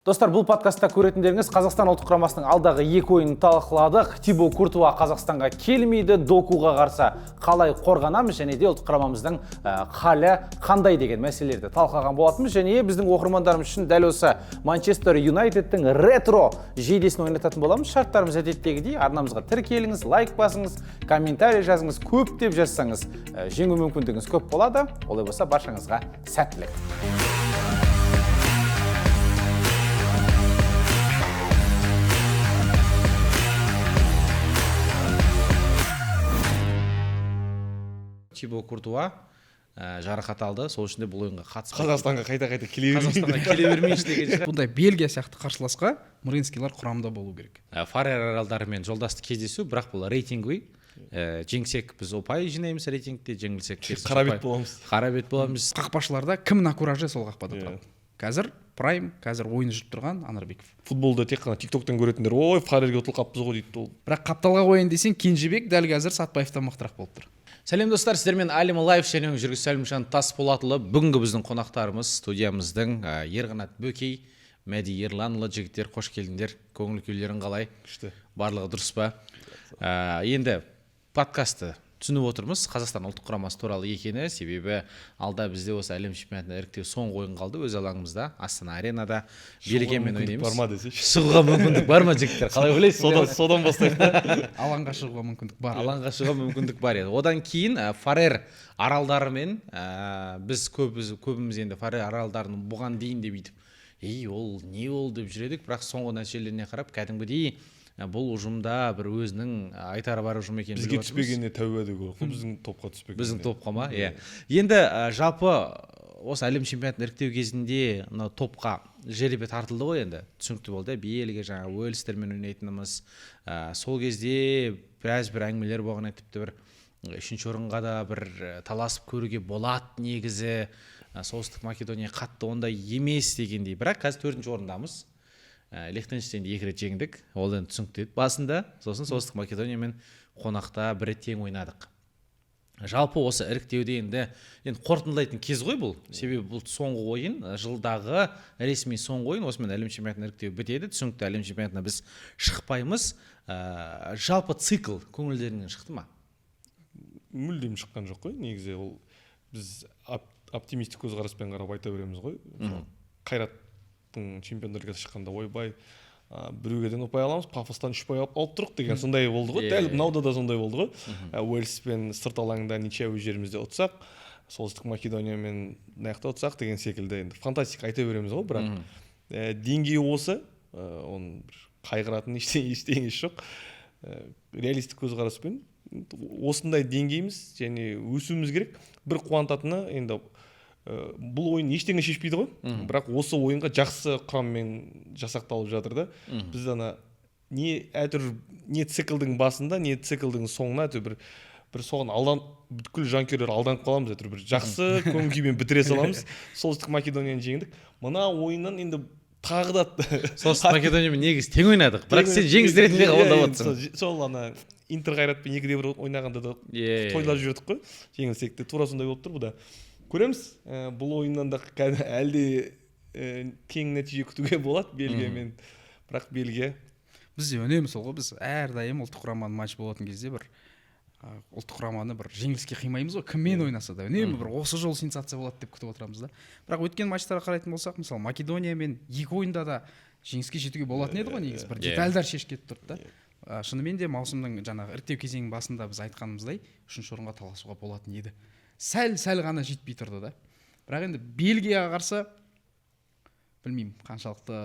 Достар, бұл подкастта көретіндеріңіз Қазақстан ұлттық құрамасының алдағы екі ойынын талқыладық. Тибо Куртуа Қазақстанға келмейді, Докуға қарсы қалай қорғанамыз және де ұлттық құрамамыздың халі қандай деген мәселелерді талқылаған болатынбыз. Және біздің оқырмандарымыз үшін дәл осы Манчестер Юнайтедтің ретро жейдесін ойнататын боламыз. Шарттарымыз әдеттегідей, арнамызға тіркеліңіз, лайк басыңыз, комментарий жазыңыз, көптеп жазсаңыз, жеңу мүмкіндігіңіз көп болады. Олай болса баршаңызға сәттілік. Тибо Куртуа жарақат алды, сол үшін де бұл ойынға қатыспайды. Қазақстанға қайта келе бермейінші деген. Бұндай Бельгия сияқты қарсыласқа Муринскилар құрамда болу керек. Фарер аралдарымен жолдасты кездесу, бірақ бұл рейтингі. Жеңсек біз ұпай жинаймыз рейтингте, жеңілсек қарабет боламыз. Қақпашыларда кім накураже сол қақпада тұрады. Қазір Прайм, қазір ойыны жүріп тұрған Анарбеков. Футболды тек қана TikToктан көретіндер, ой, Фарерге ұтылғанбыз ғой дейді. Бірақ қапталға ойын десең, Кенжебек дәл қазір Сатпаевтан мықтырақ болып тұр. Сәлем достар, сіздермен Алима Лайф және жүргізуші Сәлімжан Тасболатұлы. Бүгінгі біздің қонақтарымыз студиямыздың Ерқанат Бөкей, Мәди Ерланұлы. Жігіттер, қош келдіңдер. Көңіл күйлерің қалай? Барлығы дұрыс па? Енді подкасты түсініп отырмыз. Қазақстан ұлттық құрамасы туралы екені, себебі алда бізде осы әлем чемпионатына іріктеу соңғы ойын қалды өз алаңымызда, Астана аренада Бельгиямен ойнаймыз. Бар ма десейші? Шығуға мүмкіндік бар ма жігіттер? Қалай ойлайсыздар? Содан бастайық. Алаңға шығуға мүмкіндік бар. Алаңға шығуға мүмкіндік бар еді. Одан кейін Фарер аралдарымен біз көбіміз енді Фарер аралдарының бұған дейін деп бүйтіп, ол не ол деп жүредік, бірақ соңғы нәтижелеріне қарап кәдімгідей бұл ұжымда бір өзінің айтары бар ұжым екенін бізге түспегеніне тәуба деу керек. Біздің топқа түспеген. Біздің топқа ма? Иә. Енді жалпы осы әлем чемпионатын іріктеу кезінде топқа жеребе тартылды ғой енді. Түсінікті болды. Бельгия жаңа Уэльстермен ойнайтынымыз. Сол кезде бір әңгімелер болған, тіпті бір үшінші орынға да бір таласып көруге болады негізі. Солтүстік Македония қатты ондай емес дегендей. Бірақ қазір 4-ші орындамыз. Лихтенштейнді 2 рет жеңдік, ол енді түсінікті еді басында, сосын Солтүстік Македониямен қонақта бір рет тең ойнадық. Жалпы осы іріктеуде енді қорытындылайтын кез ғой бұл, себебі бұл соңғы ойын, жылдағы ресми соңғы ойын, осымен әлем чемпионатының іріктеуі бітеді, түсінікті әлем чемпионатына біз шықпаймыз. Жалпы цикл көңілдеріңнен шықты ма? Мүлдем шыққан жоқ қой, негізі ол біз оптимистік көзқараспен қарап айта береміз ғой. Қайрат чемпиондар лигасы шыққанда ойбай біреуден ұпай аламыз, Пафостан 3 ұпай алып тұрық деген сондай болды ғой. Дәл мынауда да сондай болды ғой. Уэльспен сырт алаңда ничья өз жерімізде ұтсақ, Солтүстік Македониямен мынаяқта ұтсақ деген секілді енді фантастика айта береміз ғой, бірақ деңгейі осы, оның қайғыратын ештеңесі жоқ. Реалистік көзқараспен осындай деңгейіміз және өсуіміз керек. Бір қуантатыны енді бұл ойын ештеңе шешпейді ғой, бірақ осы ойынға жақсы құраммен жасақталып жатыр да. Біз не циклдің басында, не циклдің соңына бір соған бүткіл жанкүйерлер алданып қаламыз, бір жақсы көңіл күймен бітіре саламыз. Солтүстік Македонияны жеңдік. Мына ойыннан енді тағы да Солтүстік Македониямен негізі тең ойнадық, бірақ сен жеңіс ретінде қабылдап отырсың. Сол Интер Қайратпен 2-1 ойнағанда да тойлап жүрдік қой. Жеңілсек те тура сондай болып тұр бұл да. Көреміз, бұл ойыннан да әлде тең нәтиже күтуге болады Бельгиямен, бірақ Бельгия. Бізде үнемі сол ғой, біз әрдайым ұлттық құраманың матч болатын кезде бір ұлттық құраманы бір жеңіліске қимаймыз ғой, кіммен ойнаса да үнемі бір осы жол сенсация болады деп күтіп отырамыз да. Бірақ өткен матчтарға қарайтын болсақ, мысалы Македониямен 2 ойында да жеңіске жетуге болатын еді ғой негізі, бір детальдар шешкетіп тұрды да. Шынымен де маусымның жаңағы іріктеу кезеңінің басында біз айтқанымыздай 3-ші орынға таласуға болатын еді. Сәл ғана жетпей тұрды да. Бірақ енді Бельгияға қарсы білмеймін, қаншалықты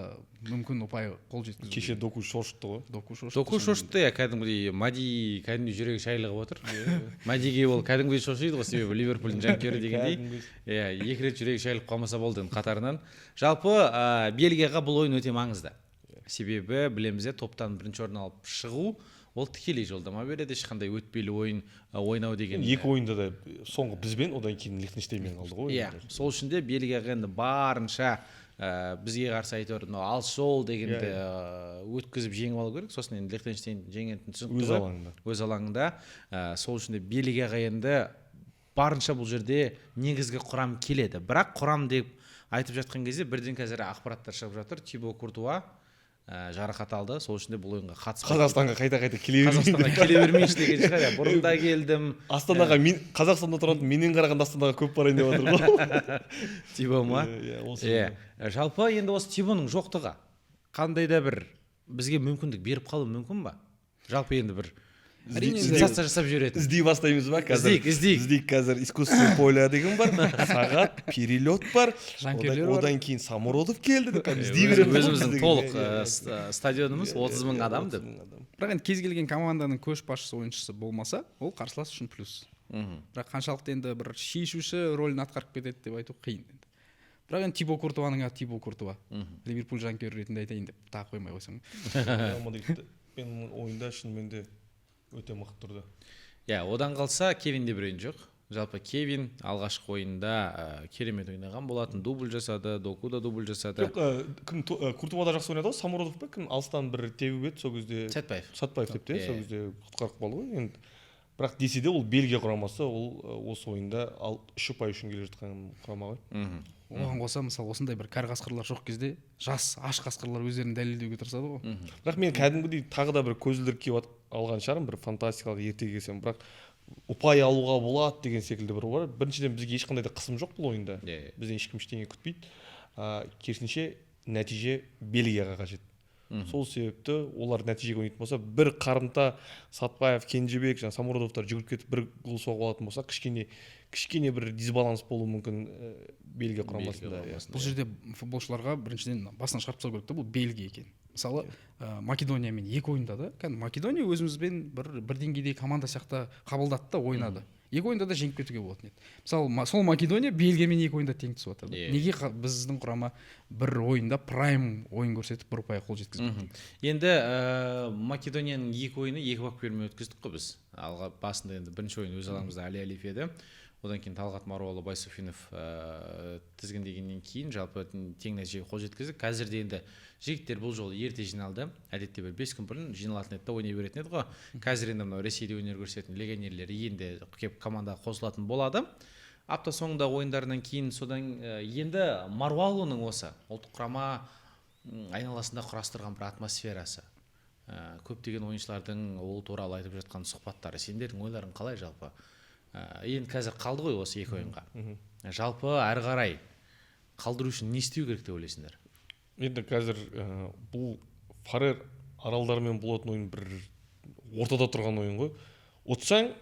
мүмкін ұпай қол жеткізу. Кеше Доку шошытты ғой. Доку шошытты, кәдімгідей Мади кәдімгідей жүрегі шайлығып отыр. Мадиге ол кәдімгідей шошиды ғой, себебі Ливерпульдің жанкүйері дегендей. 2 рет жүрегі шайлып қалмаса болды қатарынан. Жалпы Бельгияға бұл ойын өте маңызды. Себебі білеміз, топтан 1-ші орын алып шығу ол тікелей жолдама береді, ешқандай өтпелі ойын ойнау деген. 2 ойында да соңғы бізбен, одан кейін Лихтенштейнмен қалды ғой. Сол үшін де Бельгияға енді барынша бізге қарсы әйтеуір алыс жол дегенді өткізіп жеңіп алу керек. Сосын енді Лихтенштейн жеңетінін түсінікті өз алаңында. Сол үшін де Бельгияға енді барынша бұл жерде негізгі құрам келеді. Бірақ құрам деп айтып жатқан кезде бірден қазір ақпараттар шығып жатыр. Тибо Куртуа жарақат алды, сол үшін де бұл ойынға қатыспайды. Қазақстанға қайта келе Қазақстанға келе бермейінші деген шығар. Бұрында келдім. Астанаға мен Қазақстанда тұратын менен қарағанда Астанаға көп барайын деп жатыр ғой. Тибо ма? Иә. Жалпы енді осы Тибоның жоқтығы қандай да бір бізге мүмкіндік беріп қалуы мүмкін ба? Жалпы енді бір сенсация жасап жіберетін. Іздей бастаймыз ба қазір? Іздейік. Қазір искусственный поле деген бар, сағат, перелет бар, жанкүйерлер бар. одан кейін Самородов келді деп іздей береміз. Өзіміздің толық стадионымыз 30.000 адам деп. Бірақ енді кез келген команданың көшбасшысы ойыншысы болмаса, ол қарсылас үшін плюс. Бірақ қаншалықты енді бір шешуші рөлін атқарып кетеді деп айту қиын енді. Бірақ енді Тибо Куртуаның аты Тибо Куртуа. Ливерпуль жанкүйері ретінде айтайын деп тағы қоймай қойсаң. Мен ойында шынымен де өте мықты тұрды. Одан қалса Кевин Де Брюйн жоқ. Жалпы Кевин алғашқы ойында керемет ойнаған болатын, дубль жасады, Доку да дубль жасады. Кім Куртуа да жақсы ойнады ғой, Самородов па кім алыстан бір теуіп еді, сол кезде Сәтпаев деп те, сол кезде құтқарып қалды ғой. Енді бірақ десе де ол Бельгия құрамасы, ол осы ойында 3 ұпай үшін келе жатқан құрама ғой. Оған қоса мысалы осындай бір кәрі қасқырлар жоқ кезде жас аш қасқырлар өздерін дәлелдеуге тырысады ғой. Бірақ мен кәдімгідей тағы да бір көзілдірік киіп алған шығармын, бір фантастикалық ерте келсем, бірақ ұпай алуға болады деген секілді бір бар. Біріншіден бізге ешқандай да қысым жоқ бұл ойында. Бізден ешкім ештеңе күтпейді. Керісінше нәтиже Бельгияға қажет. Сол себепті олар нәтижеге ойнайтын болса, бір қарымта Сатпаев, Кенжебек, Самородовтар жүгіріп кетіп бір гол соғып алатын болса, кішкене бір дисбаланс болуы мүмкін Бельгия құрамасында. Бұл жерде футболшыларға біріншіден басынан шығарып тастау керек та, бұл Бельгия екен. Мысалы Македониямен 2 ойында да, Македония өзімізбен бір деңгейдегі команда сияқты қабылдады да ойнады. 2 ойында да жеңіп кетуге болатын еді. Мысалы сол Македония Бельгиямен 2 ойында тең түсіп жатыр. Неге біздің құрама бір ойында прайм ойын көрсетіп бір ұпайға қол жеткізбейді? Енді Македонияның 2 ойыны 2 бапкермен өткіздік қой біз. Алға басында енді бірінші ойын өз аламызда Али Алиев еді. Одан кейін Талғат Маруалы, Байсуфинов тізгіндегеннен кейін жалпы тең нәтижеге қол жеткіздік. Қазір де енді жігіттер бұл жолы ерте жиналды. Әдетте бір 5 күн бұрын жиналатын еді, ойнай беретін еді ғой. Қазір енді мынау Ресейде өнер көрсететін легионерлер енді келіп командаға қосылатын болады. Апта соңында ойындарынан кейін содан енді Маруалының осы ұлттық құрама айналасында құрастырған бір атмосферасы. Көптеген ойыншылардың ол туралы айтып жатқан сұхбаттары. Сендердің ойларың қалай жалпы? Енді қазір қалды ғой осы 2 ойынға. Жалпы әрі қарай қалдыру үшін не істеу керек деп ойлайсыңдар? Енді қазір бұл Фарер аралдарымен болатын ойын бір ортада тұрған ойын ғой. Ұтсаң,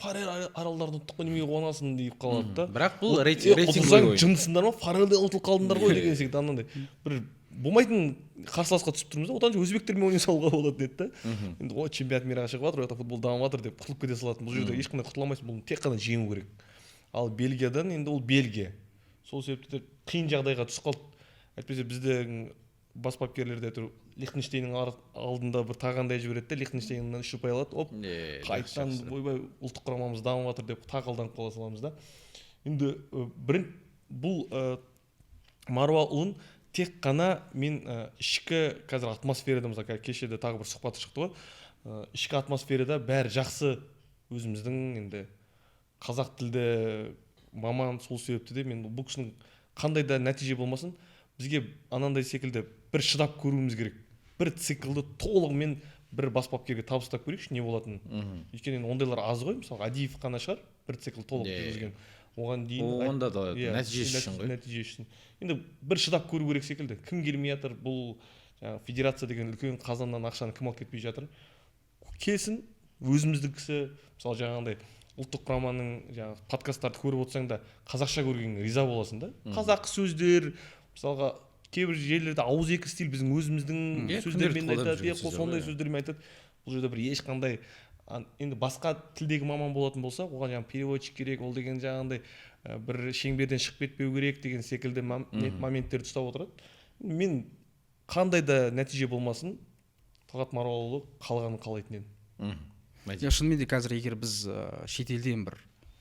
Фарер аралдарын ұттық қой, немеге қуанасың deyip қалады да. Бірақ бұл рейтинг ойын. Жындысыңдар ма, Фарерден ұтылып қалдыңдар ғой деген секілді анандай. Бір болмайтын қарсыласқа түсіп тұрмыз да, одан өзбектермен ойнай салуға болады деді да. Енді о чемпионат мираға шығып жатыр, ояқта футбол дамып жатыр деп құтылып кете салатын. Бұл жерде ешқандай құтыла алмайсың, бұл тек қана жеңу керек. Ал Бельгиядан енді ол Бельгия. Сол себепті қиын жағдайға түсіп қалды. Әйтпесе біздің бас бапкерлер де тұр, Лихтенштейннің алдында бір тағандай жібереді де, Лихтенштейннен 3 ұпай алады. Оп, қайтадан ойбай ұлттық құрамамыз дамып жатыр деп тақылданып қала саламыз да. Енді бұл Маруалын тек қана мен ішкі қазір атмосферада, мысалы кешеде тағы бір сұхбаты шықты ғой, ішкі атмосферада бәрі жақсы, өзіміздің енді қазақ тілді маман, сол себепті де мен бұл кісінің қандай да нәтиже болмасын, бізге анандай секілді бір шыдап көруіміз керек, бір циклды толығымен бір бас бапкерге табыстап көрейікші не болатын. Өйткені ондайлар аз ғой, мысалы Адиев қана шығар бір цикл толық жүргізген. Оған дейін онда да нәтиже үшін ғой. Нәтиже үшін. Енді бір шыдап көру керек секілді. Кім келмей жатыр, бұл федерация деген үлкен қазаннан ақшаны кім алып кетпей жатыр. Келсін, өзіміздің кісі, мысалы жаңағындай ұлттық құраманың жаңағы подкасттарды көріп отырсаң да қазақша көргенге риза боласың да. Қазақ сөздер, мысалға кейбір жерлерде ауызекі стиль біздің өзіміздің сөздермен айтады, сондай сөздермен айтады. Бұл жерде бір ешқандай енді басқа тілдегі маман болатын болса, оған жаңағы переводчик керек, ол деген жаңағындай бір шеңберден шығып кетпеу керек деген секілді моменттерді ұстап отырады. Мен қандай да нәтиже болмасын, Талғат Маруалұлы қалғанын қалайтын едім. Шынымен де қазір егер біз шетелден бір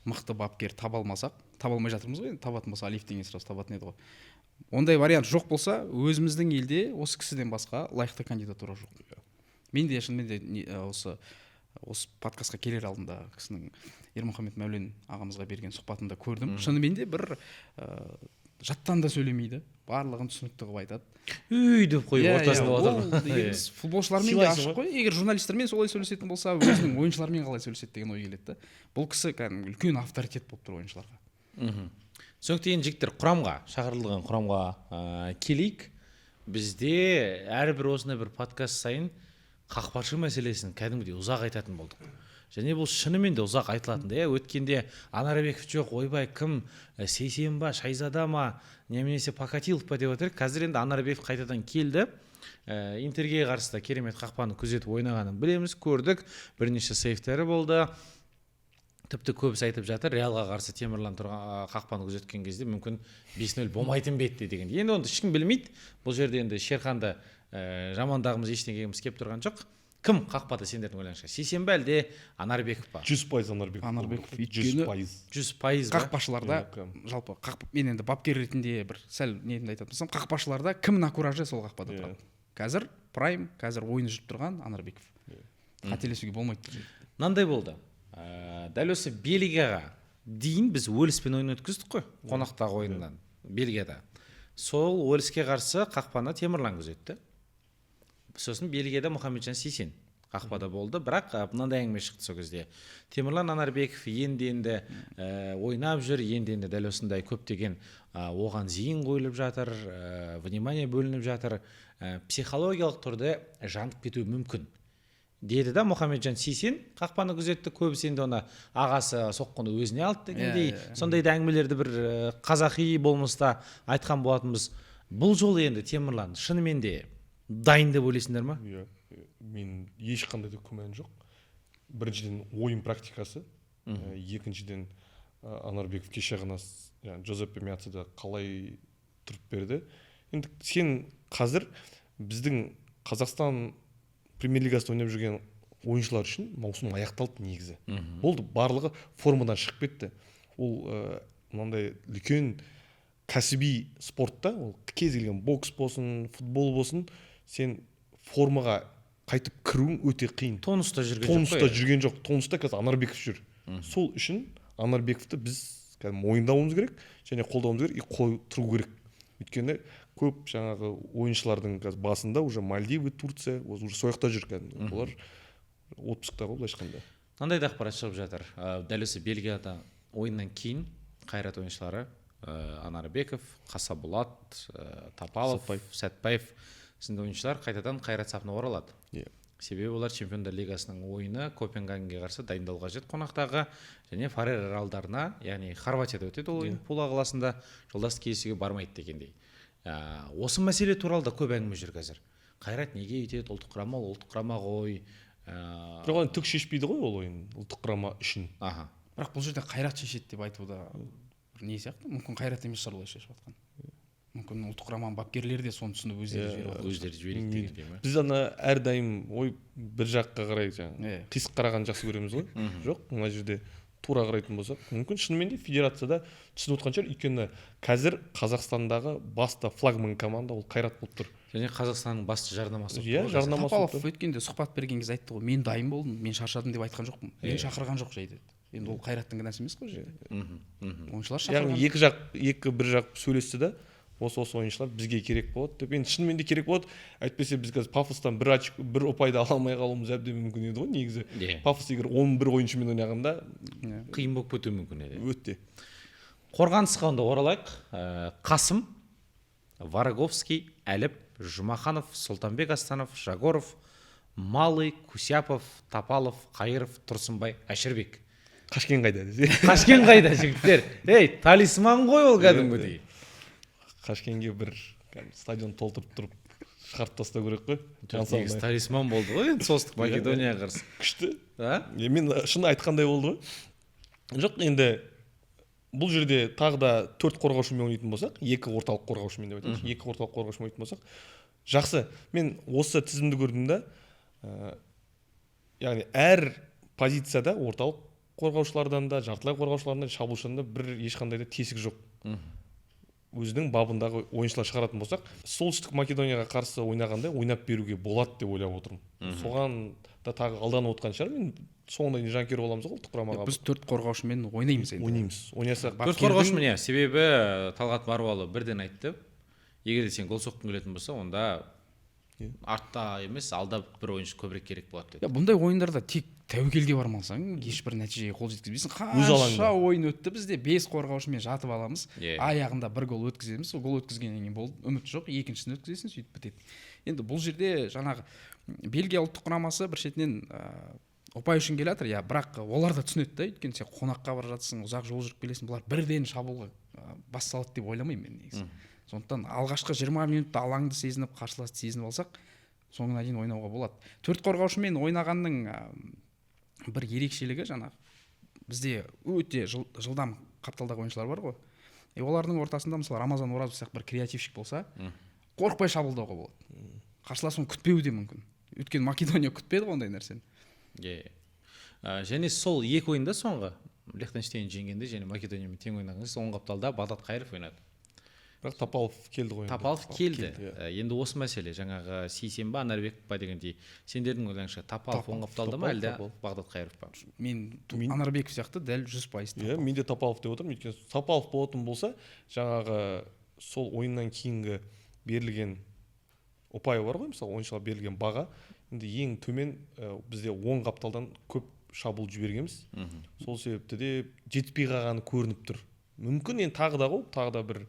мықты бапкер таба алмасақ, таба алмай жатырмыз ғой, табатын болса Алиев деген сразу табатын еді ғой. Ондай вариант жоқ болса, өзіміздің елде осы кісіден басқа лайықты кандидатура жоқ. Мен де шынымен де осы подкастқа келер алдында кісінің Ермұхамед Мәулен ағамызға берген сұхбатында көрдім. Шынымен де бір жаттан да сөйлемейді, барлығын түсінікті қылып айтады. үй деп қойып ортасында ол отырып дегеніміз футболшылармен де Сыйлайсың ашық қой. Егер журналистермен солай сөйлесетін болса, өзінің ойыншылармен қалай сөйлеседі деген ой келеді да. Бұл кісі кәдімгі үлкен авторитет болып тұр ойыншыларға. Түсінікті. Енді жігіттер, құрамға, шақырылған құрамға келейік. Бізде әрбір осындай бір подкаст сайын қақпашы мәселесін кәдімгідей ұзақ айтатын болдық. Және бұл шынымен де ұзақ айтылатын. Өткенде Анарбеков жоқ, ойбай кім, Сейсенба, Шайзада ма, немесе Покатилов па деп отыр. Қазір енді Анарбеков қайтадан келді. Интерге қарсы да керемет қақпаны күзетіп ойнағанын білеміз, көрдік. Бірнеше сейвтері болды. Тіпті көбісі айтып жатыр, Реалға қарсы Темірлан тұрған қақпаны күзеткен кезде мүмкін 5-0 болмайтын бетті деген. Енді оны ешкім білмейді. Бұл жерде енді Шерханды жамандағымыз ештеңеміз кеп тұрған жоқ. Кім қақпада сендердің ойларыңызша? Сейсенбі әлде Анарбеков па? 100% Анарбеков. Анарбеков. 100%. Қақпашыларда жалпы мен енді бапкер ретінде бір сәл нетінде айтатын болсам, қақпашыларда кім накуражы сол қақпада тұрады. Қазір прайм, қазір ойыны жүріп тұрған Анарбеков. Қателесуге болмайды. Мынандай болды. Дәл осы Бельгияға дейін біз Уэльспен ойын өткіздік қой, қонақтағы ойыннан Бельгияда. Сол Уэльске қарсы қақпаны Темірлан күзетті. Сосын Бельгияда Мұхамеджан Сейсен қақпада болды, бірақ мынандай әңгіме шықты сол кезде. Темірлан Анарбеков енді ойнап жүр, енді дәл осындай көптеген оған зейін қойылып жатыр, внимание бөлініп жатыр, психологиялық түрде жанып кетуі мүмкін деді да Мұхамеджан Сейсен. Қақпаны күзетті, көбісі енді оны ағасы соққыны өзіне алды дегендей, сондай әңгімелерді бір қазақи болмыста айтқан болатынбыз. Бұл жолы енді Темірлан шынымен де дайын деп ойлайсыңдар ма? Иә, мен ешқандай да күмән жоқ. Біріншіден ойын практикасы, екіншіден Анарбеков кеше ғана Джозеппе Меацада қалай тұрып берді. Енді сен қазір біздің Қазақстан премьер-лигасында ойнап жүрген ойыншылар үшін маусым аяқталды негізі. Болды, барлығы формадан шығып кетті. Ол мынандай үлкен кәсіби спортта, ол кез келген бокс болсын, футбол болсын, сен формаға қайтып кіруің өте қиын. Тонуста жүрген жоқ. Тонуста қазір Анарбеков жүр. Сол үшін Анарбековты біз мойындауымыз керек және қолдауымыз керек, қой тұру керек. Өйткені көп жаңағы ойыншылардың басында уже Мальдивы, Турция, уже сояқта жүр кәдімгі. Олар отпускта ғой былайша айтқанда. Мынандай да ақпарат шығып жатыр. Дәл осы Бельгияда ойыннан кейін қайрат ойыншылары Анарбеков, Қасаболат, Тапалов, Сәтбаев сынды ойыншылар қайтадан қайрат сапына оралады. Себебі олар Чемпиондар лигасының ойыны Копенгагенге қарсы дайындалуға жет қонақтағы және Фарер аралдарына, яғни Хорватияда өтеді ол ойын, Пула қаласында жолдас кездесуге бармайды дегендей. Осы мәселе туралы да көп әңгіме жүр қазір. Қайрат неге өтеді, ұлттық құрама ғой. Бірақ оны түк шешпейді ғой ол ойын ұлттық құрама үшін. Бірақ бұл жерде қайрат шешеді деп айтуда не сияқты? Мүмкін қайрат емес шығар олай шешіп жатқан. Мүмкін ұлттық құраманың бапкерлері де соны түсініп өздері жібереді дегендей ме? Біз ана әрдайым ой бір жаққа қарай қисық қараған жақсы көреміз ғой. Жоқ, мына жерде тура қарайтын болсақ, мүмкін шынымен де федерацияда түсініп отқан шығар. Өйткені қазір Қазақстандағы басты флагман команда ол қайрат болып тұр. Және Қазақстанның басты жарнамасы. Тапалов өткенде сұхбат берген кезде айтты ғой, мен дайын болдым, мен шаршадым деп айтқан жоқпын. Мені шақырған жоқ жай деді. Енді ол қайраттың кінәсі емес қой жерде. Ойыншылар шақырған. Яғни бір жақ сөйлесті да, осы ойыншылар бізге керек болады деп. Енді шынымен де керек болады. Әйтпесе біз қазір Пафостан бір ұпайды ала алмай қалуымыз әбден мүмкін еді ғой негізі. Пафос егер 11 ойыншымен ойнағанда қиын болып кетуі мүмкін еді. Өте. Қорғанысқа онда оралайық. Қасым, Вараговский, Әліп, Жұмаханов, Сұлтанбек Астанов, Жагоров, Малый, Кусяпов, Тапалов, Қайыров, Тұрсынбай, Әшірбек. Қашкен қайда десе? Қашкен қайда жігіттер? Талисман ғой ол кәдімгідей. Қашкенге бір стадион толтырып тұрып шығарып тастау керек қой. Негізі талисман болды ғой енді солтүстік Македонияға қарсы. Күшті. Мен шын айтқандай болды ғой. Жоқ, енді бұл жерде тағы да 4 қорғаушымен ойнайтын болсақ, 2 орталық қорғаушымен деп айтайыншы, 2 орталық қорғаушымен ойнайтын болсақ, жақсы. Мен осы тізімді көрдім да, яғни әр позицияда орталық қорғаушылардан да, жартылай қорғаушылардан да, шабуылшыдан да бір ешқандай да тесік жоқ. Өзінің бабындағы ойыншылар шығаратын болсақ, солтүстік Македонияға қарсы ойнағанда ойнап беруге болады деп ойлап отырмын. Соған да тағы алданып отқан шығар. Мен соңына дейін жанкүйер боламыз ғой ұлттық құрамаға. біз 4 қорғаушымен ойнаймыз енді. Ойнасақ төрт қорғаушымен иә, себебі Талғат Марвалы бірден айтты, егер де сен гол соққың келетін болса, онда артта емес, алда бір ойыншы көбірек керек болады деді. Бұндай ойындарда тек тәуекелге бармасаң ешбір нәтижеге қол жеткізбейсің. Өз алаңында. Қанша ойын өтті, бізде 5 қорғаушымен жатып аламыз, Иә. аяғында бір гол өткіземіз. Сол гол өткізгеннен кейін болды, үміт жоқ, екіншісін өткізесің, сөйтіп бітеді. Енді бұл жерде жаңағы Бельгия ұлттық құрамасы бір шетінен ұпай үшін келе жатыр, иә, бірақ олар да түсінеді да, өйткені сен қонаққа бара жатсың, ұзақ жол жүріп келесің, бұлар бірден шабуылға бас салады деп ойламаймын мен негізі. Сондықтан алғашқы 20 минутта алаңды сезініп, қарсыласты сезініп алсақ, соңына дейін ойнауға болады. 4 қорғаушымен ойнағанның бір ерекшелігі жаңағы бізде өте жылдам қапталдағы ойыншылар бар ғой. Олардың ортасында мысалы Рамазан Оразов сияқты бір креативщик болса, қорықпай шабуылдауға болады. Қарсылас оны күтпеуі де мүмкін. Өйткені Македония күтпеді ғой ондай нәрсені. Және сол екі ойында соңғы Лихтенштейн жеңгенде және Македониямен тең ойнаған кезде оң қапталда Бағдат Қайыров ойнады. Бірақ Тапалов келді ғой. Тапалов келді. Енді осы мәселе жаңағы Сейсенбі Анарбеков па дегендей, сендердің ойларыңша Тапалов оң қапталда ма әлде Бағдат Қайыров па? Мен Анарбеков сияқты дәл 100%. Иә, мен де Тапалов деп отырмын. Өйткені Тапалов болатын болса, жаңағы сол ойыннан кейінгі берілген ұпайы бар ғой, мысалы ойыншыға берілген баға, енді ең төмен бізде оң қапталдан көп шабуыл жібергенбіз. Сол себепті де жетпей қалғаны көрініп тұр. Мүмкін енді тағы да бір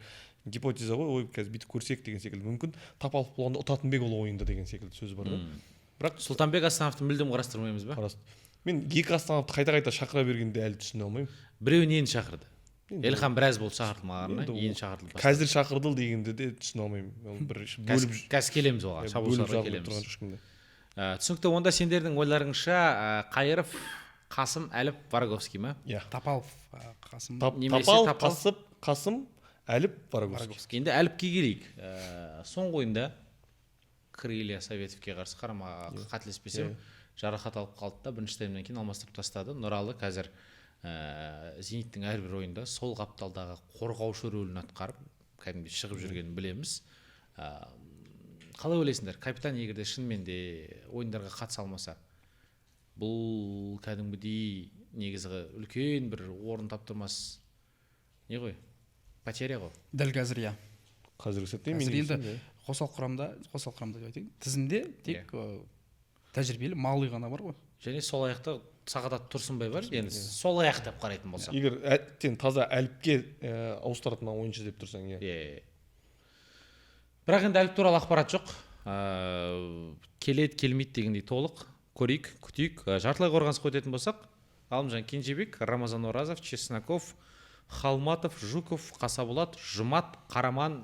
гипотеза ғой, ой, қазір бүйтіп көрсек деген секілді. Мүмкін Тапалов болғанда ұтатын бек ол ойында деген секілді сөз бар ғой. Бірақ Сұлтанбек Астановты мүлдем қарастырмаймыз ба? Мен екі Астановты қайта шақыра бергенде әлі түсіне алмаймын. Біреуін енді шақырды. Елхан біраз болды шақыртылмағанына, енді шақыртылды. Қазір шақырдыл дегенде де түсіне алмаймын. Бір бөліп қазір келеміз оған, шабуылшыларға келеміз. Түсінікті, онда сендердің ойларыңша Қайыров, Қасым, Әліп, Вараговский ма? Иә. Тапалов, Қасым. Тапалов, Қасым, Әліп, Вараговский. Енді Әліпке келейік. Соңғы ойында Крылья Советовке қарсы қателеспесем жарақат алып қалды да, бірінші таймнан кейін алмастырып тастады. Нұралы қазір Зениттің әрбір ойында сол қапталдағы қорғаушы рөлін атқарып, кәдімгідей шығып жүргенін білеміз. Қалай ойлайсыңдар, капитан егерде шынымен де ойындарға қатыса алмаса, бұл кәдімгідей негізі үлкен бір орын таптырмас не ғой? Потеря ғой. Дәл қазір иә. Қазіргі сәтте мен енді қосалқы құрамда деп айтайын. Тізімде тек тәжірибелі Малый ғана бар ғой. Және сол аяқта Сағадат Тұрсынбай бар. Енді сол аяқ деп қарайтын болсақ. Егер сен таза Әліпке ауыстыратын ойыншы деп тұрсаң, иә. Бірақ енді Әліп туралы ақпарат жоқ. Келеді, келмейді дегендей толық. Көрейік, күтейік. Жартылай қорғанысқа өтетін болсақ, Ғалымжан Кенжебек, Рамазан Оразов, Чесноков, Халматов, Жуков, Қасаболат, Жұмат, Қараман,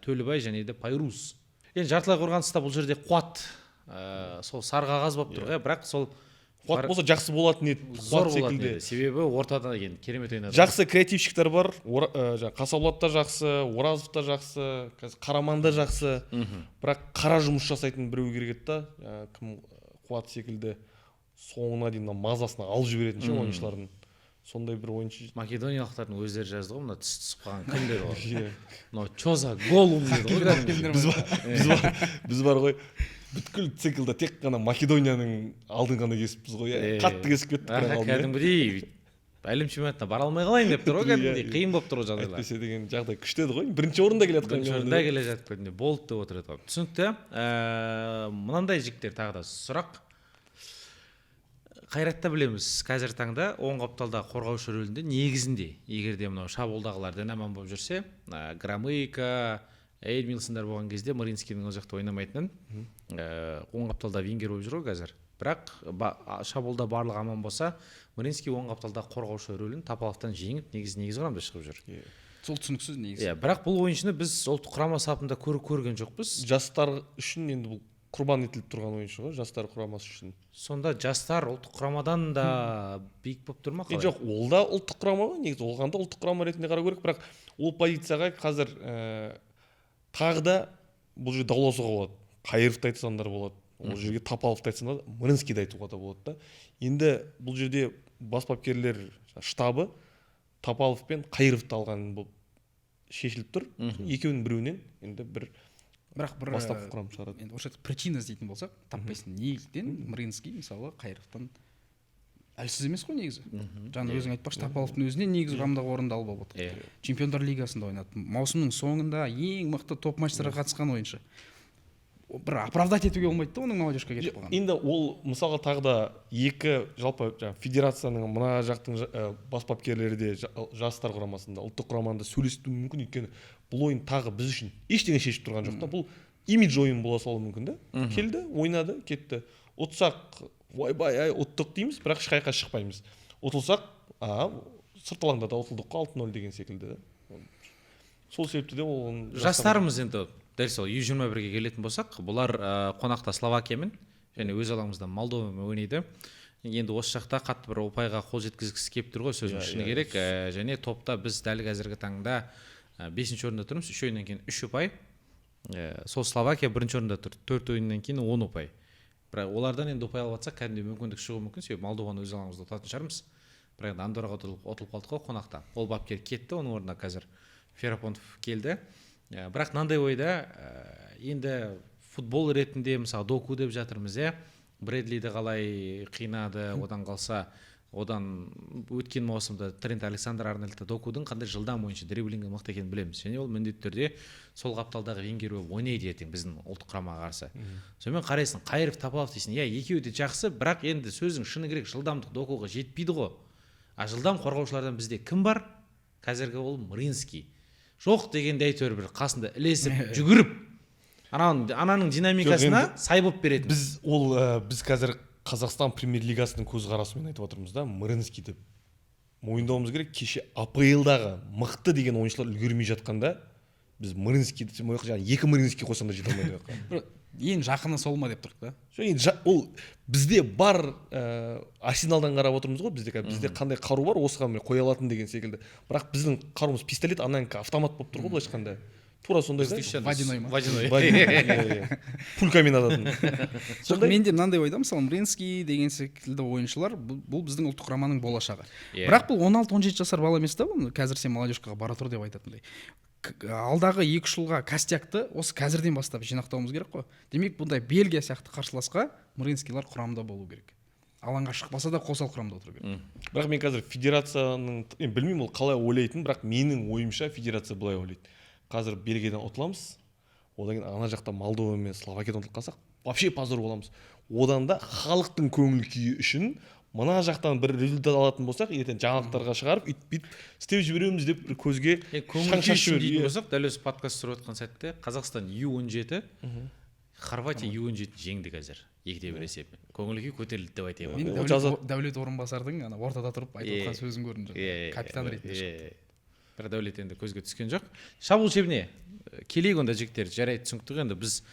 Төлібай және де Пайрус. Енді жартылай қорғаныста бұл жерде қуат сол сарғағаз болып тұр, бірақ сол қуат болса жақсы болатын еді. Зор болатын еді. Себебі ортада енді керемет ойнады. Жақсы креативщиктер бар. Қасаболат та жақсы, Оразов та жақсы, Қараман да жақсы. Бірақ қара жұмыс жасайтын біреу керек еді да. Кім қуат секілді соңына дейін мазасына алып жіберетін ше ойыншылардың. Сондай бір ойыншы. Македониялықтардың өздері жазды ғой, мына түсіп қалған кім деді ғой. Мынау чоза голум деді ғой. Біз бар ғой. Бүткіл циклда тек қана Македонияның алдын ғана кесіппіз ғой. Қатты кесіп кеттік. Кәдімгідей әлем чемпионатына бара алмай қалайын деп тұр ғой, кәдімгідей қиын болып тұр ғой жағдайлар. Әйтпесе деген жағдай күшті еді ғой. Бірінші орында келе жатқан. Бірінші орында келе жатқан. Болды деп отыр еді. Түсінікті. Мынандай жігіттер тағы да сұрақ. Қайратта білеміз, қазір таңда оң қапталда қорғаушы рөлінде негізінде, егерде мынау шабуылдағылардан аман болып жүрсе, Громыко, Эйдмилсондар болған кезде Маринскийдің ол жақта ойнамайтынын, оң қапталда вингер болып жүр ғой қазір. Бірақ шабуылда барлығы аман болса, Маринский оң қапталда қорғаушы рөлін Тапаловтан жеңіп, негізі құрамда шығып жүр. Сол түсініксіз негізі. Бірақ бұл ойыншыны біз ұлттық құрама сапында көрген жоқпыз. Жастар үшін енді бұл құрбан етіліп тұрған ойыншы ғой, жастар құрамасы үшін. Сонда жастар ұлттық құрамадан да биік болып тұр ма қалай? Жоқ, ол да ұлттық құрама ғой, негізі олған да ұлттық құрама ретінде қарау керек, бірақ ол позицияға қазір тағы да бұл жерде дауласуға болады. Қайыровты айтсаңдар болады, ол жерге Тапаловты айтсаңдар, Мырынскийді айтуға да болады да. Енді бұл жерде бас бапкерлер штабы Тапалов пен Қайыровты алған болып шешіліп тұр. Екеуінің біреуінен енді бір бастапқы құрам шығарады. Енді осы причина іздейтін болсақ, таппайсың. Неліктен Мырынский мысалы Қайыровтан әлсіз емес қой негізі. Жаңа өзің айтпақшы, Тапаловтың өзіне негізі құрамдағы орынды алып алып отыр. Чемпиондар лигасында ойнады. Маусымның соңында ең мықты топ матчтарға қатысқан ойыншы. Бір оправдать етуге болмайды да оның молодежьқа кетіп қалғанын. Енді ол мысалға тағы да екі жалпы федерацияның мына жақтың бас бапкерлері де жастар құрамасында, ұлттық құрамасында сөйлесуі мүмкін, өйткені бұл ойын тағы біз үшін ештеңе шешіп тұрған жоқ та. Бұл имидж ойын бола салуы мүмкін да. Келді, ойнады, кетті. Ұтсақ ойбай ұттық дейміз, бірақ ешқайыққа шықпаймыз. Ұтылсақ, сырт алаңда да ұтылдық қой 6-0 деген секілді. Сол себепті де ол жастарымыз енді дәл сол U21-ге келетін болсақ, бұлар қонақта Словакиямен және өз алаңымызда Молдовамен ойнайды. Енді осы жақта қатты бір ұпайға қол жеткізгісі келіп тұр ғой, сөздің шыны керек. Және топта біз дәл қазіргі таңда 5-ші орында тұрмыз, 3 ойыннан кейін 3 ұпай. Сол Словакия 1-ші орында тұр, 4 ойыннан кейін 10 ұпай. Бірақ олардан енді ұпай алып жатсақ, кәдімгі мүмкіндік шығуы мүмкін, себебі Молдованы өз алаңымызда ұтатын шығармыз. Бірақ енді Андорраға ұтылып қалдық қой қонақта. Ол бапкер кетті, оның орнына қазір Ферапонтов келді. Бірақ мынандай ойда, енді футбол ретінде мысалы доку деп жатырмыз, Брэдлиді қалай қинады, одан қалса, одан өткен маусымда Трент Александр-Арнольдты докудың қандай жылдам ойыншы, дриблингі мықты екенін білеміз. Және ол міндетті түрде сол қапталдағы вингер болып ойнайды ертең біздің ұлттық құрамаға қарсы. Сонымен қарайсың, Қайыров, Тапалов дейсің, екеуі де жақсы, бірақ енді сөздің шыны керек жылдамдық докуға жетпейді ғой. Жылдам қорғаушылардан бізде кім бар? Қазіргі ол Мринский. Жоқ дегенде әйтеуір бір қасында ілесіп жүгіріп ананың динамикасына сай болып беретін. Біз қазір Қазақстан премьер-лигасының көзқарасымен айтып отырмыз да, Мринский деп. Мойындауымыз керек, кеше АПЛ-дағы мықты деген ойыншылар үлгермей жатқанда, біз Мринский десем, екі Мринский қойсам да жете алмайды. Ең жақыны сол ма деп тұрдық та. Ол бізде бар, Арсеналдан қарап отырмыз ғой, бізде қандай қару бар, осыған қоя алатын деген секілді. Бірақ біздің қаруымыз пистолет, ананікі автомат болып тұр ғой, былайша айтқанда. Тура сондай да. Водяной ма? Водяной. Пулькамен ататын. Менде мынандай ойда, мысалы Мринский деген секілді ойыншылар, бұл біздің ұлттық құраманың болашағы. Бірақ бұл 16-17 жасар бала емес та, қазір сен молодежкаға бара тұр деп айтатындай. Алдағы 2 жылға костякты осы қазірден бастап жинақтауымыз керек қой. Демек, бұндай Бельгия сияқты қарсыласқа Мринскийлар құрамда болу керек. Алаңға шықпаса да қосал құрамда отыру керек. Бірақ мен қазір федерацияның, білмеймін ол қалай ойлайтын, бірақ менің ойымша федерация былай ойлайды. Қазір Бельгиядан ұтыламыз, одан кейін ана жақта Молдова мен Словакиядан ұтылып қалсақ, вообще позор боламыз. Одан да халықтың көңіл күйі үшін мына жақтан бір результат алатын болсақ, ертең жаңалықтарға шығарып, үйтіп істеп жібереміз деп бір көзге көңіл күй үшін дейтін болсақ, дәл осы подкаст түсіріп отқан сәтте Қазақстан U17, Хорватия U17 жеңді қазір 2-1 есеппен. Көңіл күй көтерілді деп айтайын. Мен Дәулет Орынбасардың ортада тұрып айтып отқан сөзін көрдім. Капитан ретінде. Бір Дәулет енді көзге түскен жоқ. Шабуыл шебіне келейік онда жігіттер, жарайды түсініктік. Енді біз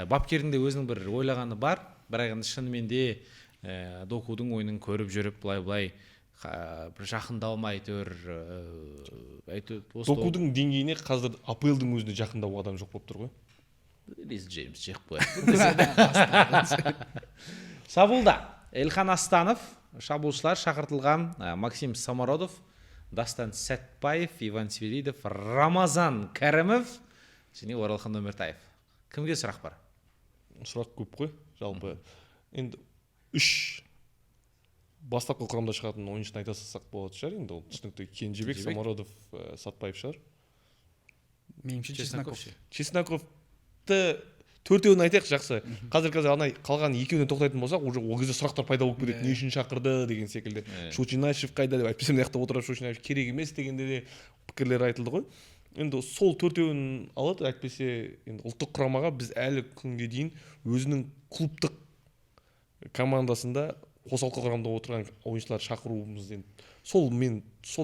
бапкердің де өзінің бір ойлағаны бар, бірақ енді шынымен де докудың ойынын көріп жүріп былай бір жақындалмай әйтеуір докудың деңгейіне қазір АПЛ-дың өзіне жақындау адам жоқ болып тұр ғой. Рис Джеймс жек қояды. Шабуылда Элхан Астанов, шабуылшылар шақыртылған Максим Самородов, Дастан Сәтбаев, Иван Свиридов, Рамазан Кәрімов және Оралхан Өмертаев. Кімге сұрақ бар? Сұрақ көп қой, жалпы. Енді 3 бастапқы құрамда шығатын ойыншыны айта салсақ болады шығар, енді ол түсінікті Кенжебек, Самородов, Сатпаев шығар. Меніңше Чесноковты төртеуін айтайық жақсы. Қазір ана қалған екеуінен тоқтайтын болсақ, уже ол кезде сұрақтар пайда болып кетеді. Не үшін шақырды деген секілді. Шучинаев қайда деп айтпасам мына жақта отырып Шучинаев керек емес дегенде де пікірлер айтылды ғой. Енді сол төртеуін алады, әйтпесе енді ұлттық құрамаға біз әлі күнге дейін өзінің клубтық командасында қосалқы құрамда отырған ойыншылар шақыруымыз енді сол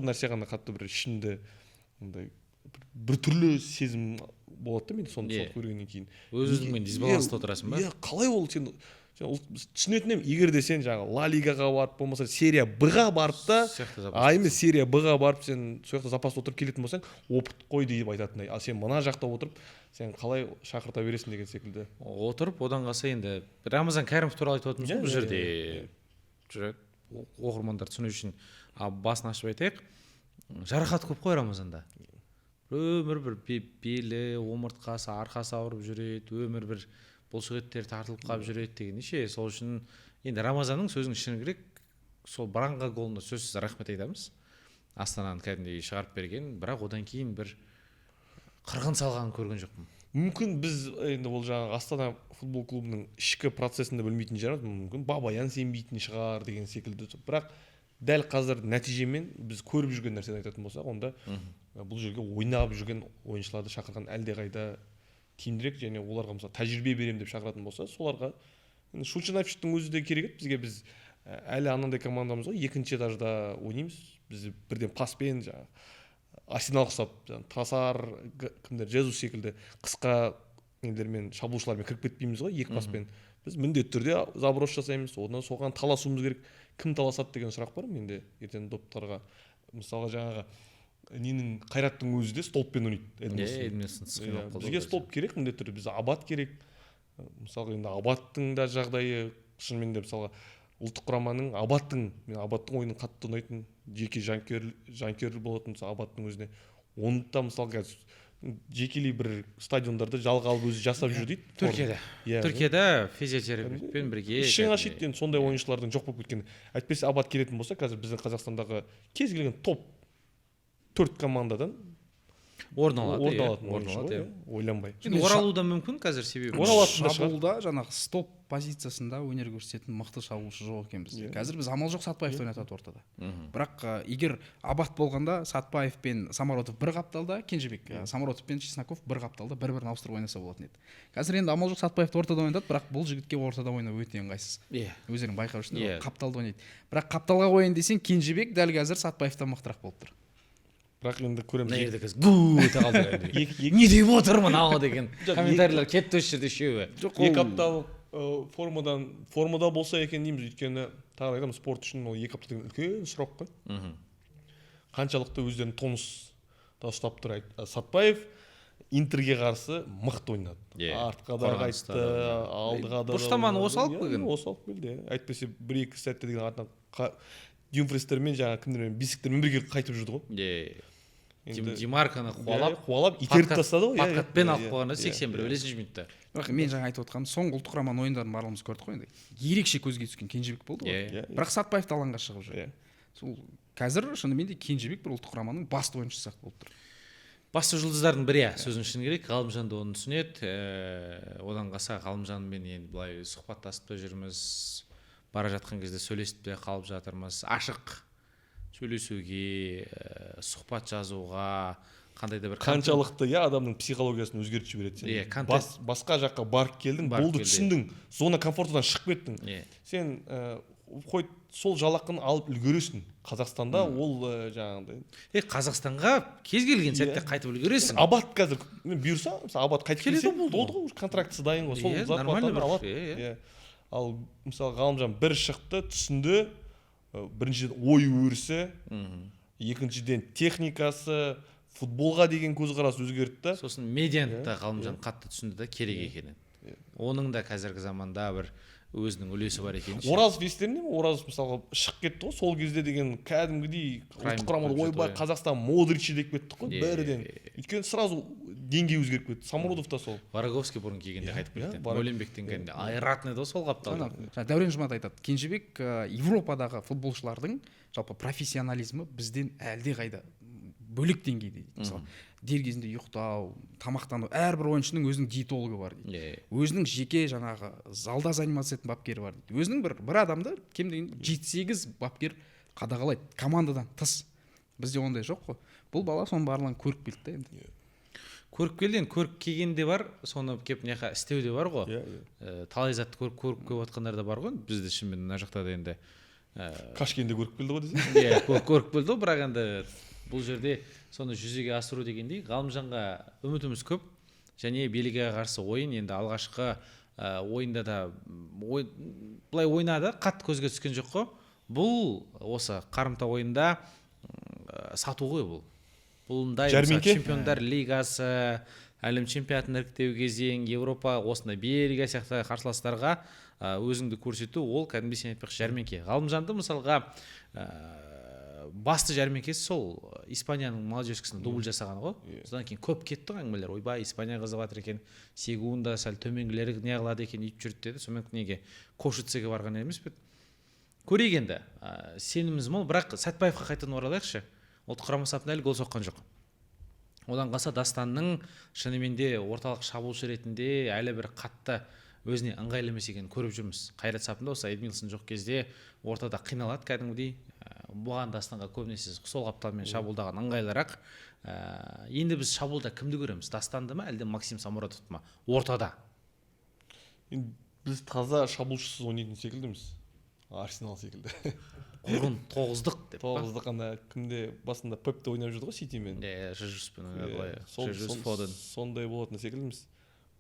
нәрсе ғана қатты бір ішімді бір түрлі сезім болады да мен соны көргеннен кейін. Өзіңмен дисбаланста отырасың ба? Қалай ол сен түсінетін едім, егер де сен жаңағы Ла Лигаға барып, болмаса серия Б-ға барып та, емес серия Б-ға барып сен сол жақта запаста отырып келетін болсаң, опыт қой деп айтатындай. Ал сен мына жақта отырып, сен қалай шақырта бересің деген секілді. Отырып, одан қалса енді Рамазан Кәрімов туралы айтып отырмыз ғой бұл жерде. Оқырмандар түсіну үшін басын ашып айтайық. Жарақат көп қой Рамазанда. Өмір бір белі, омыртқасы, арқасы ауырып жүреді, өмір бір бұлшық еттері тартылып қалып жүреді деген неше. Сол үшін енді Рамазанның сөзін шыны керек сол Бранға голына сөзсіз рахмет айтамыз. Астананы кәдімгідей шығарып берген, бірақ одан кейін бір қырғын салғанын көрген жоқпын. Мүмкін біз енді ол жаңағы Астана футбол клубының ішкі процесінде білмейтін шығармыз, мүмкін Бабаян сенбейтін шығар деген секілді. Бірақ дәл қазір нәтижемен біз көріп жүрген нәрсені айтатын болсақ, онда бұл жерге ойнап жүрген ойыншыларды шақырған әлдеқайда тиімдірек, және оларға мысалы тәжірибе берем деп шақыратын болса, соларға Шучинаевичтің өзі де керек еді бізге. Біз әлі анандай командамыз ғой, екінші этажда ойнаймыз. Біз бірден паспен жаңағы Арсенал ұқсап, Тасар, кімдер, Жезус секілді қысқа нелермен, шабуылшылармен кіріп кетпейміз ғой, екі паспен. Біз міндетті түрде заброс жасаймыз, одан соған таласуымыз керек. Кім таласады деген сұрақ бар менде ертең доптарға. Мысалға жаңағы ненің Қайраттың өзі де столппен ойнайды. Бізге столп керек, міндетті түрде бізге абат керек. Мысалға енді абаттың да жағдайы шынымен де мысалға ұлттық құраманың мен абаттың ойынын қатты ұнайтын, жеке жанкүйер болатын абаттың өзіне. Оны да мысалға жекелей бір стадиондарда жалға алып өзі жасап жүр дейді. Түркияда. Түркияда физиотерапевтпен бірге. Ішің ашиды енді сондай ойыншылардың жоқ болып кеткен. Әйтпесе абат келетін болса, қазір біздің Қазақстандағы кез келген топ 4 командадан орын алады. Ойланбай. Оралу да мүмкін қазір себебі. Шабуылда жаңағы стоп позициясында өнер көрсететін мықты шабуылшы жоқ екен бізде. Қазір біз амал жоқ Сатпаевты ойнатады ортада. Бірақ егер абат болғанда Сатпаев пен Самаротов бір қапталда, Кенжебек, Самаротов пен Чесноков бір қапталда бір-бірін ауыстырып ойнаса болатын еді. Қазір енді амал жоқ Сатпаевты ортада ойнатады, бірақ бұл жігітке ортада ойнау өте ыңғайсыз. Өздерің байқап жүрсіңдер, қапталда ойнайды. Бірақ қапталға ойын десең Кенжебек дәл қазір Сатпаевтан мықтырақ болып тұр. Бірақ енді көреміз. Мына жерде гу ете қалды. Не деп отыр мынау деген комментарийлер кетті осы жерде үшеуі. Екі апталық формада болса екен дейміз, өйткені тағы айтамын, спорт үшін ол 2 апта деген үлкен сұрақ қой. Қаншалықты өздерін тонуста ұстап тұр. Сатпаев Интерге қарсы мықты ойнады. Артқа да қайтты, алдыға да. Бұрыштаманы осы алып келген. Осы алып келді. Әйтпесе 1-2 сәтте деген артынан Дюмфрестермен жаңа кімдермен бисіктермен бірге қайтып жүрді ғой. Димарканы қуалап итеріп тастады ғой. Подкатпен алып қойғанда 81-ші минутта. Бірақ мен жаңа айтып отқаным, соңғы ұлттық құраманың ойындарын барлығымыз көрдік қой енді. Ерекше көзге түскен Кенжебек болды ғой. Бірақ Сатпаев та алаңға шығып жүр. Сол қазір шынымен де Кенжебек бір ұлттық құраманың басты ойыншысы сияқты болып тұр. Басты жұлдыздардың бірі, сөзін шыны керек, Ғалымжан да оны түсінеді. Одан қалса Ғалымжанмен енді былай сұхбаттасып та жүрміз. Бара жатқан кезде сөйлесіп те қалып жатырмыз. Ашық сөйлесуге, сұхбат жазуға, қандай да бір қаншалықты адамның психологиясын өзгертіп жібереді. Басқа жаққа барып келдің, болды түсіндің, зона комфортынан шығып кеттің. Сен қой сол жалақыны алып үлгересің. Қазақстанда ол жаңағыдай. Қазақстанға кез келген сәтте қайтып үлгересің. Абат қазір бұйырса, мысалы Абат қайтып келсе, болды ғой, контрактысы дайын ғой. Сол зарплатаны алады. Ал мысалы Ғалымжан бір шықты, түсінді, біріншіден ой өрісі, екіншіден техникасы, футболға деген көзқарасы өзгертті. Сосын медианы да Ғалымжан қатты түсінді да керек екенін. Оның да қазіргі заманда бір өзінің үлесі бар екен. Оразов естерінде ме? Оразов мысалға шығып кетті ғой, сол кезде деген кәдімгідей ұлттық құрамада ойбай Қазақстан Модричі деп кеттік қой, бәріден. Өйткені сразу деңгей өзгеріп кетті. Самородов та сол. Вороговский бұрын келгенде қайтып кетті. Моленбектен келгенде айыратыны да сол қапталда. Дәурен Жұмат айтады, Кенжебек Европадағы футболшылардың жалпы профессионализмі бізден әлдеқайда бөлек деңгейде дейді. Мысалы, дер кезінде ұйықтау, тамақтану, әрбір ойыншының өзінің диетологы бар дейді. Өзінің жеке жаңағы залда занимация ететін бапкері бар дейді. Өзінің бір адамды кем дегенде 7-8 бапкер қадағалайды командадан тыс. Бізде ондай жоқ қой. Бұл бала соның барлығын көріп келді да енді. Көріп келген, көріп келгенде бар, соны кеп неқа істеуде бар ғой. Талай затты көріп келіп отқандар да бар ғой. Бізде шынымен мына жақта да енді Қашкенде көріп келді ғой десең. Көріп келді, бірақ енді бұл жерде соны жүзеге асыру дегендей Ғалымжанға үмітіміз көп, және Бельгияға қарсы ойын енді алғашқы ойында да былай ойнады, қатты көзге түскен жоқ қой. Бұл осы қарымта ойында сату ғой бұл. Бұлындай чемпиондар лигасы, әлем чемпионатын іріктеу кезең, Европа, осындай Бельгия сияқты қарсыластарға өзіңді көрсету, ол кәдімгі сен айтпақшы жәрмеңке. Ғалымжанды мысалға басты жәрмеңкесі сол Испанияның молодежкасында дубль жасаған ғой. Содан кейін көп кетті әңгімелер. Ойбай, Испания қызып жатыр екен, Сегунда сәл төменгілері не қылады екен, үйіп жүрді деді. Сонымен неге Кошицеге барған емес пе? көрейік енді. Сеніміміз мол, бірақ Сәтбаевқа қайтадан оралайықшы. Ұлттық құрама сапында әлі гол соққан жоқ. Одан қалса Дастанның шынымен де орталық шабуылшы ретінде әлі бір қатты өзіне ыңғайлы емес екенін көріп жүрміз. Қайрат сапында осы Эдмилсон жоқ кезде ортада қиналады кәдімгідей. Бұған Дастанға көбінесе сол қапталмен шабуылдаған ыңғайлырақ. Енді біз шабуылда кімді көреміз? Дастанды ма, әлде Максим Самородовты ма? Ортада. Біз таза шабуылшысыз ойнайтын секілдіміз. Арсенал секілді. Құрын тоғыздық деп па? Тоғыздық ана кімде басында Пепте ойнап жүрді ғой Ситимен. Жежуспен ойнады ғой. Жежус, Фоден. Сондай болатын секілдіміз.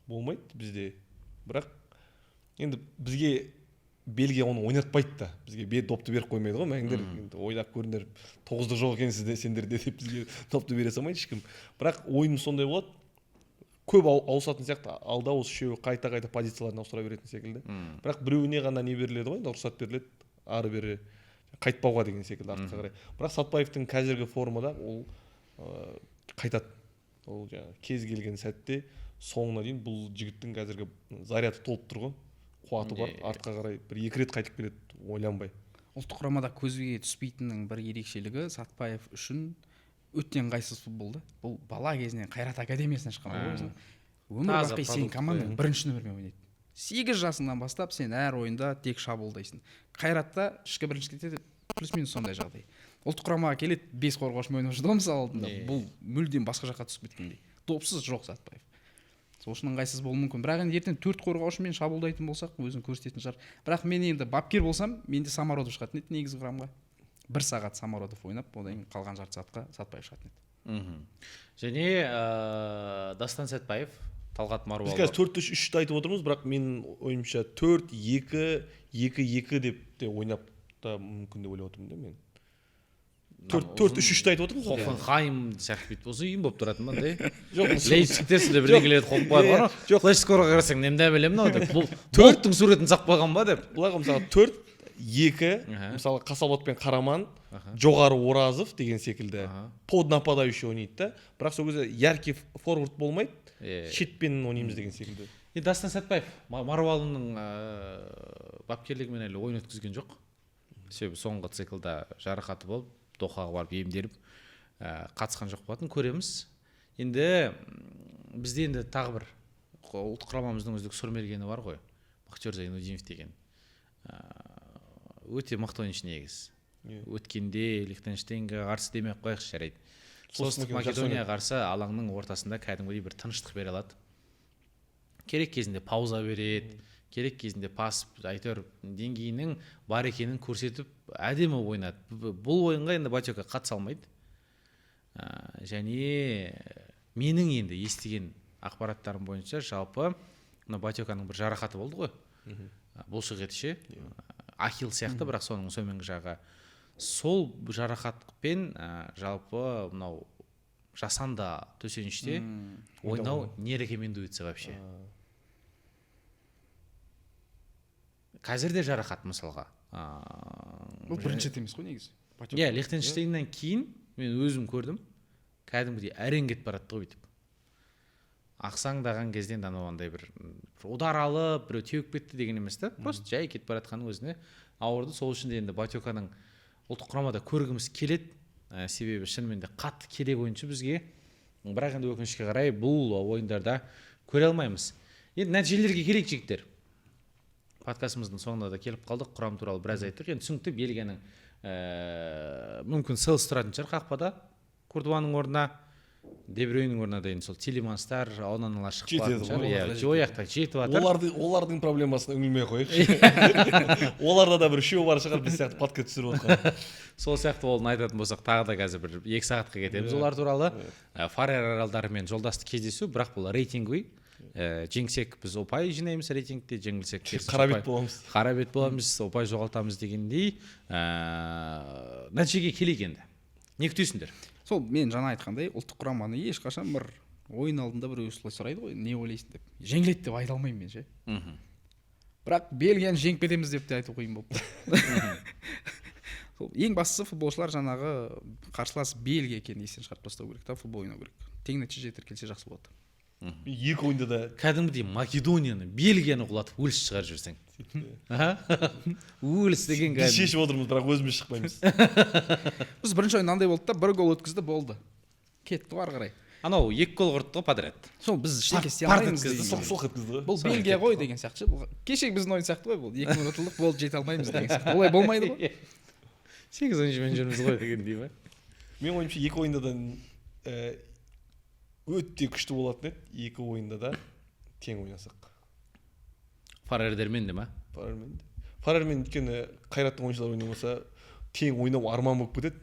Болмайды бізде. Бірақ енді бізге Бельгия оны ойнатпайды да. Бізге допты беріп қоймайды ғой. Мәңдер ойнап көріңдер. Тоғыздық жоқ екенсіздер сендер деп бізге допты бере салмайды ешкім. Бірақ ойынымыз сондай болады. Көп ауысатын сияқты, алда осы үшеуі қайта позицияларына ауыстыра беретін секілді. Бірақ біреуіне ғана не беріледі ғой, рұқсат беріледі, ары бері қайтпауға деген секілді артқа қарай. Бірақ Сатпаевтың қазіргі формада ол қайтады. Ол кез келген сәтте соңына дейін бұл жігіттің қазіргі заряды толып тұр ғой. Қуаты бар, артқа қарай бір 2 рет қайтып келеді, ойланбай. Ұлттық құрамада көзге түспейтіннің бір ерекшелігі Сатпаев үшін өте ыңғайсыз футболды. Бұл бала кезінен Қайрат академиясынан шыққан ғой. Өмір бақи сен команданың бірінші нөмірмен ойнайды. 8 жасыңнан бастап сен әр ойында тек шабуылдайсың. Қайратта ішкі біріншілікте плюс-минус сондай жағдай. Ұлттық құрамаға келеді 5 қорғаушымен ойнап жүрді мысалы алдында. Бұл мүлдем басқа жаққа түсіп кеткендей. Допсыз жоқ Сатпаев. Сол үшін ыңғайсыз болуы мүмкін. Бірақ енді ертең 4 қорғаушымен шабуылдайтын болсақ, өзін көрсететін шығар. Бірақ мен енді бапкер болсам, менде Самородов шығатын еді негізгі құрамға. 1 сағат Самородов ойнап, одан кейін қалған жарты сағатқа Сатпаев шығатын еді. Және Дастан Сәтбаев, Талғат Марубал. Біз қазір 4-3-3-ті айтып отырмыз, бірақ менің ойымша 4-2-2-2 деп те ойнап та мүмкін деп ойлап отырмын да мен. 4-3-3-ті айтып отырмыз ғой. Хофенхайм сияқты бүйтіп осы үйім болып тұратын мынандай. Жоқ, Лейпцигтер сізде бірдеңелерді қойып қойған ғой. Флеш-скорға қарасаң немде білемін ау деп. Бұл 4-тің суретін сақ қойған ба деп. Бұларға мысалы 4-2, мысалы Қасабот пен Қараман, жоғары Оразов деген секілді под нападающий ойнайды да. Бірақ сол кезде яркий форвард болмайды, шетпен ойнаймыз деген секілді. Дастан Сәтбаев Марвалының бапкерлігімен әлі ойын өткізген жоқ. Себебі соңғы циклда жарақаты болып, Дохаға барып емделіп қатысқан жоқ болатын, көреміз. Енді бізде енді тағы бір ұлттық құрамамыздың үздік сұрмергені бар ғой, Бахтияр Зайнуддинов деген. Өте мықты ойыншы негіз. Өткенде Лихтенштейнге қарсы демей-ақ қояйықшы, жарайды. Солтүстік Македонияға қарсы алаңның ортасында кәдімгідей бір тыныштық бере алады. Керек кезінде пауза береді, керек кезінде пас, әйтеуір деңгейінің бар екенін көрсетіп әдемі ойнады. Бұл ойынға енді Батюка қатыса алмайды. Және менің енді естіген ақпараттарым бойынша жалпы Батюканың бір жарақаты болды ғой. Бұлшық еті ше. Ахилл сияқты, бірақ соның төменгі жағы. Сол жарақатпен жалпы мынау жасанды төсеніште ойнау не рекомендуется вообще? Қазір де жарақат мысалға. Бұл бірінші рет емес қой негізі. Лихтенштейннен кейін мен өзім көрдім. Кәдімгідей әрең кетіп барады ғой бүйтіп. Ақсаңдаған кезде анандай бір удар алып, біреу теуіп кетті деген емес та. Просто жай кетіп баратқанның өзіне ауырды. Сол үшін де енді Батюканың ұлттық құрамада көргіміз келеді. Себебі шынымен де қатты керек ойыншы бізге. Бірақ енді өкінішке қарай бұл ойындарда көре алмаймыз. Енді нәтижелерге келейік жігіттер. Подкастымыздың соңында да келіп қалдық, құрам туралы біраз айттық. Енді түсінікті Бельгияның мүмкін Селс тұратын шығар қақпада. Куртуаның орнына, Де Брюйнің орнына да енді сол Тилеманстар, Онаналар шығып қалатын шығар. Жояқта жетіп жатыр. Олардың проблемасына үңілмей қояйықшы. Оларда да бір үшеу бар шығар, біз сияқты подкаст түсіріп отқан. Сол сияқты болын айтатын болсақ, тағы да қазір бір 2 сағатқа кетеміз олар туралы. Фарер аралдарымен жолдасты кездесу, бірақ бұл рейтингі. Жеңсек біз ұпай жинаймыз рейтингте, жеңілсек қара бет боламыз, ұпай жоғалтамыз дегендей. Нәтижеге келейік енді. Не күтесіңдер? Сол мен жаңа айтқандай, ұлттық құраманы ешқашан бір ойын алдында бір осылай сұрайды ғой, не ойлайсың деп. Жеңіледі деп айта алмаймын мен ше. Бірақ Бельгияны жеңіп кетеміз деп те айту қиын болды. Ең бастысы футболшылар жаңағы қарсылас Бельгия екенін естен шығарып тастау керек та, футбол ойнау керек. Тең нәтиже тіркелсе жақсы болады. Екі ойында да кәдімгідей Македонияны, Бельгияны құлатып өліс шығарып жіберсең. Өліс деген біз кәдімгі. шешіп отырмыз, бірақ өзіміз шықпаймыз. біз бірінші ойын андай болды да, бір гол өткізді болды, кетті ғой ары қарай. Анау 2 гол құртты ғой подряд. Сол біз ештеңе істей Парт алмаймыз еткізді, деген. Соқ еткізді ғой. Бұл Бельгия ғой деген сияқты ше. Бұл кешегі біздің ойын сияқты ғой бұл. 2 минут ұтылдық, болды, жете алмаймыз деген сияқты. Олай болмайды ғой. 8 ойыншымен жүрміз ғой дегендей ма? Мен ойымша екі ойында да өте күшті болатын еді. Екі ойында да тең ойнасақ. Фарердермен де ма? Фарермен өйткені Қайраттың ойыншылары ойнамаса тең ойнау арман болып кетеді.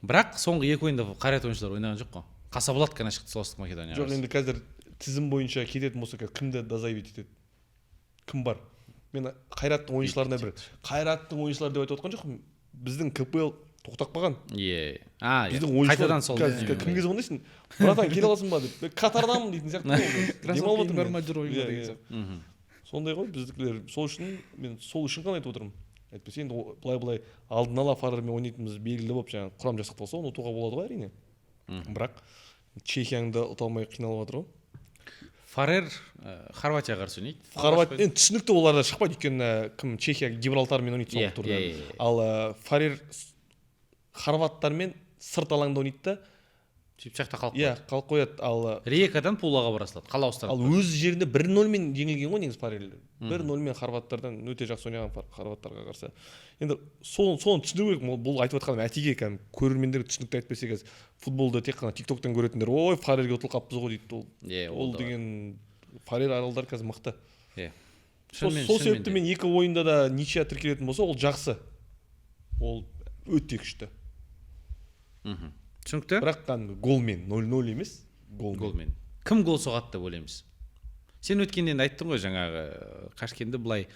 Бірақ соңғы 2 ойында Қайрат ойыншылары ойнаған жоқ қой. Қасаболат қана шықты Солтүстік Македонияға. Жоқ, енді қазір тізім бойынша кететін болса, кімді дозаевить етеді? Кім бар? Мен Қайраттың ойыншыларына Қайраттың ойыншылары деп айтып отқан жоқпын. Біздің КПЛ тоқтап қалған. Біздің қайтадан сол. Кімге звондайсың? Братан, келе аласың ба деп. Катарданмын дейтін сияқты. Демалып отырмын. Сондай ғой, біздікілер. Мен сол үшін ғана айтып отырмын. Әйтпесе енді былай алдын ала Фарермен ойнайтынымыз белгілі болып, жаңағы құрам жасақталса, болса, оны ұтуға болады ғой әрине. Бірақ Чехияңды ұта алмай қиналып жатыр ғой. Фарер Хорватияға қарсы ойнайды. Хорватия енді түсінікті, оларда шықпайды, өйткені кім Чехия Гибралтармен ойнайды соңғы турда. Ал Фарер хорваттармен сырт алаңда ойнайды да. Сөйтіп жақта қалып қояды. Қалып қояды. Ал Рекадан Пулаға бара салады. Қала ауыстырады. Ал өз жерінде 1-0-мен жеңілген ғой негізі Фарер. 1-0-мен хорваттардан өте жақсы ойнаған хорваттарға қарсы. Енді соны түсіну керек. Бұл айтып отқаным әтеге кәдімгі көрермендерге түсінікті айтпесе, қазір футболды тек қана TikTok-тан көретіндер, ой, Фарерге ұтылып қалыппыз ғой дейді. Ол деген Фарер аралдар қазір мықты. Сол себепті мен екі ойында да ничья тіркелетін болса, ол жақсы. Ол өте күшті. Түсінікті? Бірақ голмен 0-0 емес, голмен. Кім гол соғады деп ойлаймыз? Сен өткеннен айттың ғой жаңағы Қашкенді былай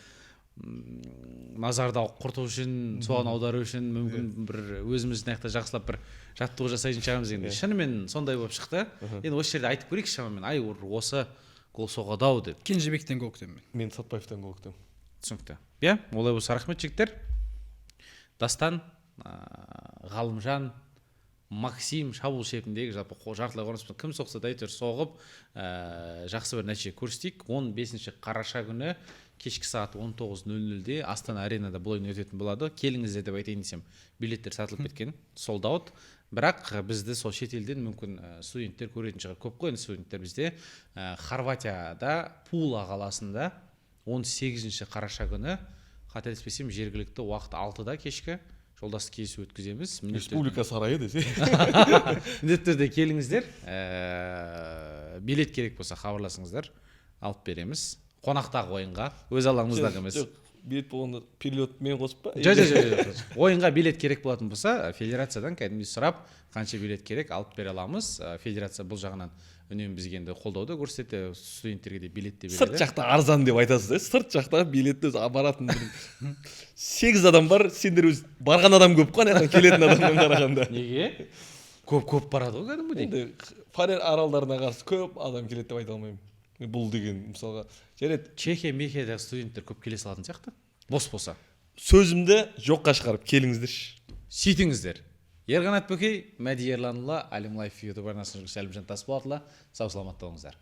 назарда құрту үшін, соған аудару үшін мүмкін бір өзіміздің аяқта жақсылап бір жаттығу жасайтын шығармыз енді. Шынымен сондай болып шықты. Енді осы жерде айтып көрейік шамамен, ай осы гол соғады ау деп. Кенжебектен гол күтемін мен. Мен Сатпаевтан гол күтемін. Түсінікті. Иә, олай болса рахмет жігіттер. Дастан, Ғалымжан, Максим шабуыл шебіндегі жалпы жартылай қорғаныс кім соқса да әйтеуір соғып жақсы бір нәтиже көрсетейік. 15 қараша күні кешкі сағат 19:00-де Астана аренада бұл ойын өтетін болады. Келіңіздер деп айтайын десем, билеттер сатылып кеткен, sold out. Бірақ бізді сол шетелден мүмкін студенттер көретін шығар. Көп қой студенттер бізде. Хорватияда Пула қаласында 18 қараша күні, қателеспесем, жергілікті уақыт 6-да кешкі жолдас кездесу өткіземіз. Республика сарайы десе. Міндетті түрде келіңіздер. Билет керек болса хабарласыңыздар, алып береміз. Қонақтағы ойынға, өз алаңымыздағы емес. Жоқ, билет болғанда перелет мен қосып па? Жоқ. Ойынға билет керек болатын болса, федерациядан кәдімгі сұрап, қанша билет керек алып бере аламыз. Федерация бұл жағынан үнемі бізге енді қолдауды көрсетеді, студенттерге де билет те береді. Сырт жақта арзан деп айтасыз, сырт жақта билетті өз баратын 8 адам бар, сендер өз барған адам көп қой, келетін адамнан қарағанда. Неге? Көп барады ғой кәдімгідей. Енді Фарер аралдарына қарсы көп адам келеді деп айта алмаймын. Бұл деген мысалға жарайды. Чехия, Мехиядағы студенттер көп келе салатын сияқты. Бос болса. Сөзімді жоққа шығарып келіңіздерші. Сөйтіңіздер. Ерқанат Бөкей, Мәди Ерланұлы, Әлім Лайф YouTube арнасының жүргізушісі Әлімжан Тасболатұлы. Сау саламат болыңыздар.